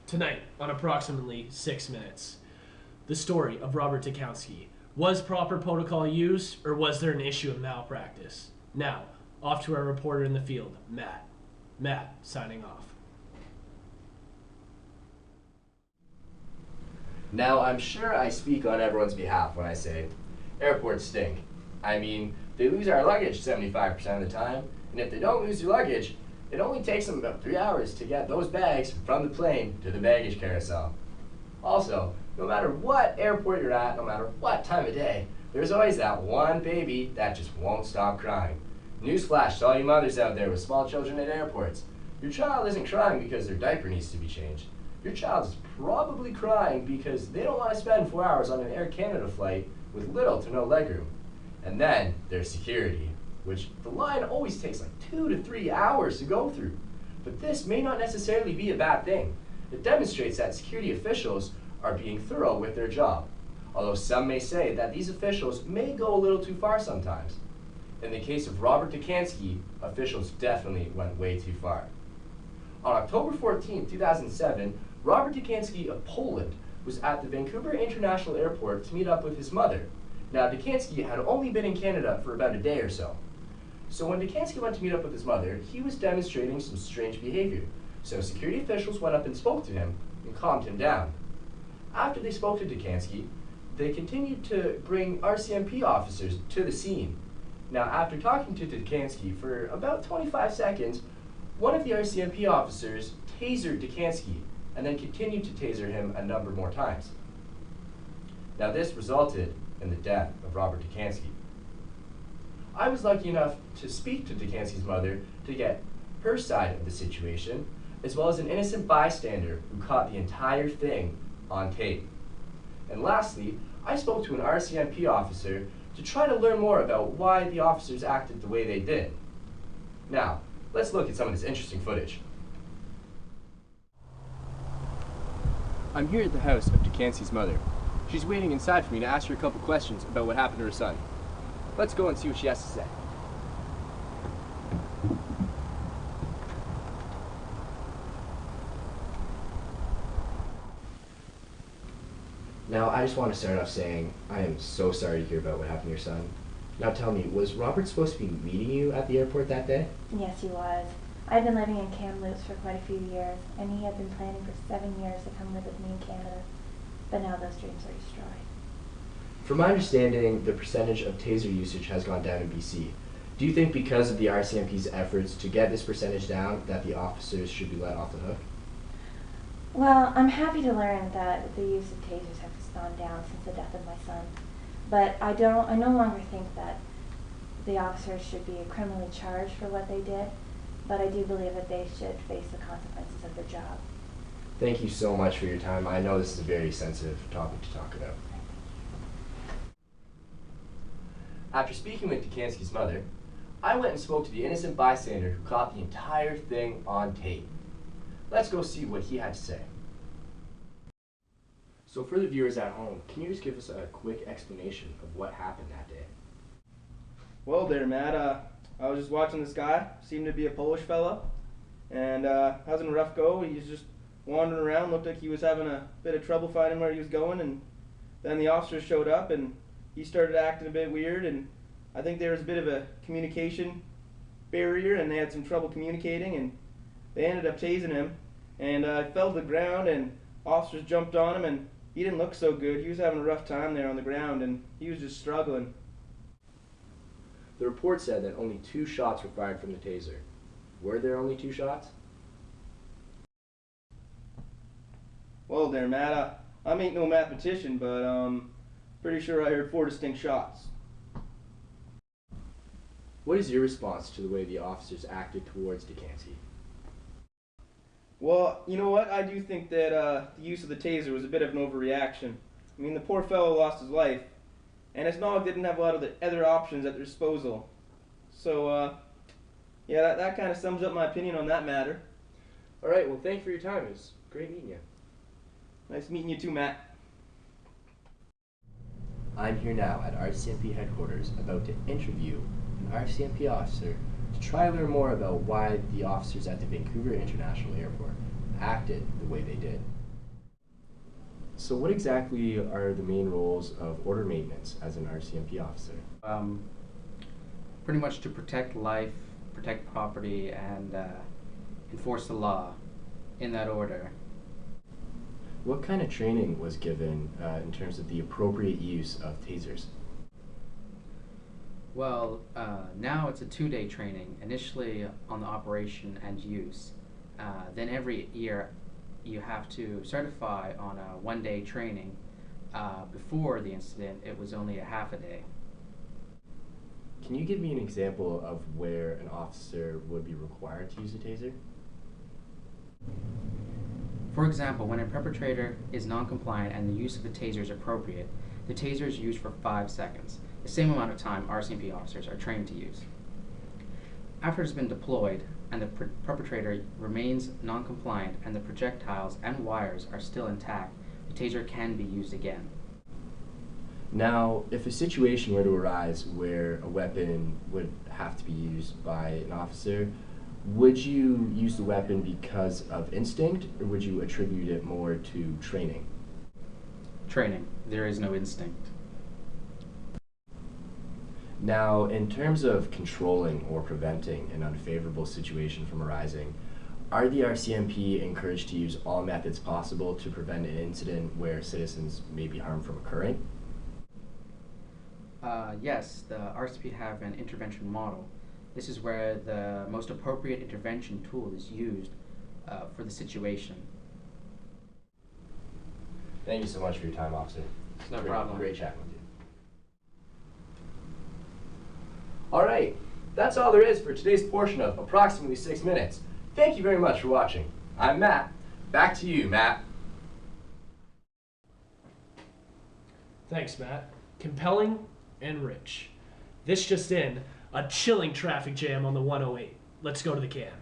Tonight, on approximately 6 minutes, the story of Robert Dziekanski. Was proper protocol used, or was there an issue of malpractice? Now, off to our reporter in the field, Matt. Matt, signing off. Now, I'm sure I speak on everyone's behalf when I say airports stink. I mean, they lose our luggage 75% of the time, and if they don't lose their luggage, it only takes them about 3 hours to get those bags from the plane to the baggage carousel. Also, no matter what airport you're at, no matter what time of day, there's always that one baby that just won't stop crying. Newsflash to all you mothers out there with small children at airports. Your child isn't crying because their diaper needs to be changed. Your child is probably crying because they don't want to spend 4 hours on an Air Canada flight with little to no legroom. And then there's security, which the line always takes like 2 to 3 hours to go through. But this may not necessarily be a bad thing. It demonstrates that security officials are being thorough with their job, although some may say that these officials may go a little too far sometimes. In the case of Robert Dziekanski, officials definitely went way too far. On October 14, 2007, Robert Dziekanski of Poland was at the Vancouver International Airport to meet up with his mother. Now, Dziekanski had only been in Canada for about a day or so. So when Dziekanski went to meet up with his mother, he was demonstrating some strange behavior. So security officials went up and spoke to him and calmed him down. After they spoke to Dziekanski, they continued to bring RCMP officers to the scene. Now, after talking to Dziekanski for about 25 seconds, one of the RCMP officers tasered Dziekanski and then continued to taser him a number more times. Now, this resulted in the death of Robert Dziekanski. I was lucky enough to speak to Dziekanski's mother to get her side of the situation, as well as an innocent bystander who caught the entire thing on tape. And lastly, I spoke to an RCMP officer to try to learn more about why the officers acted the way they did. Now, let's look at some of this interesting footage. I'm here at the house of Dziekanski's mother. She's waiting inside for me to ask her a couple questions about what happened to her son. Let's go and see what she has to say. Now, I just want to start off saying I am so sorry to hear about what happened to your son. Now tell me, was Robert supposed to be meeting you at the airport that day? Yes, he was. I'd been living in Kamloops for quite a few years, and he had been planning for 7 years to come live with me in Canada. But now those dreams are destroyed. From my understanding, the percentage of taser usage has gone down in BC. Do you think because of the RCMP's efforts to get this percentage down that the officers should be let off the hook? Well, I'm happy to learn that the use of tasers has gone down since the death of my son. But I no longer think that the officers should be criminally charged for what they did, but I do believe that they should face the consequences of their job. Thank you so much for your time. I know this is a very sensitive topic to talk about. After speaking with Dziekanski's mother, I went and spoke to the innocent bystander who caught the entire thing on tape. Let's go see what he had to say. So for the viewers at home, can you just give us a quick explanation of what happened that day? Well there, Matt, I was just watching this guy, seemed to be a Polish fella, and having a rough go. He was just wandering around, looked like he was having a bit of trouble finding where he was going, and then the officers showed up and he started acting a bit weird, and I think there was a bit of a communication barrier and they had some trouble communicating, and they ended up tasing him, and he fell to the ground and officers jumped on him, and he didn't look so good. He was having a rough time there on the ground and he was just struggling. The report said that only 2 shots were fired from the taser. Were there only 2 shots? Well there, Matt, I ain't no mathematician, but pretty sure I heard 4 distinct shots. What is your response to the way the officers acted towards Dziekanski? Well, you know what? I do think that the use of the taser was a bit of an overreaction. I mean, the poor fellow lost his life, and his dog didn't have a lot of the other options at their disposal. So, yeah, that kind of sums up my opinion on that matter. All right, well, thank you for your time. It was great meeting you. Nice meeting you too, Matt. I'm here now at RCMP headquarters about to interview an RCMP officer to try to learn more about why the officers at the Vancouver International Airport acted the way they did. So what exactly are the main roles of order maintenance as an RCMP officer? Pretty much to protect life, protect property, and enforce the law in that order. What kind of training was given in terms of the appropriate use of tasers? Well, now it's a 2-day training, initially on the operation and use. Then every year you have to certify on a 1-day training. Before the incident, it was only a half a day. Can you give me an example of where an officer would be required to use a taser? For example, when a perpetrator is non-compliant and the use of the taser is appropriate, the taser is used for 5 seconds, the same amount of time RCMP officers are trained to use. After it's been deployed and the perpetrator remains non-compliant and the projectiles and wires are still intact, the taser can be used again. Now, if a situation were to arise where a weapon would have to be used by an officer, would you use the weapon because of instinct, or would you attribute it more to training? Training. There is no instinct. Now, in terms of controlling or preventing an unfavorable situation from arising, are the RCMP encouraged to use all methods possible to prevent an incident where citizens may be harmed from occurring? Yes, the RCMP have an intervention model. This is where the most appropriate intervention tool is used for the situation. Thank you so much for your time, officer. No problem. Great chatting with you. All right, that's all there is for today's portion of approximately 6 minutes. Thank you very much for watching. I'm Matt. Back to you, Matt. Thanks, Matt. Compelling and rich. This just in, a chilling traffic jam on the 108. Let's go to the can.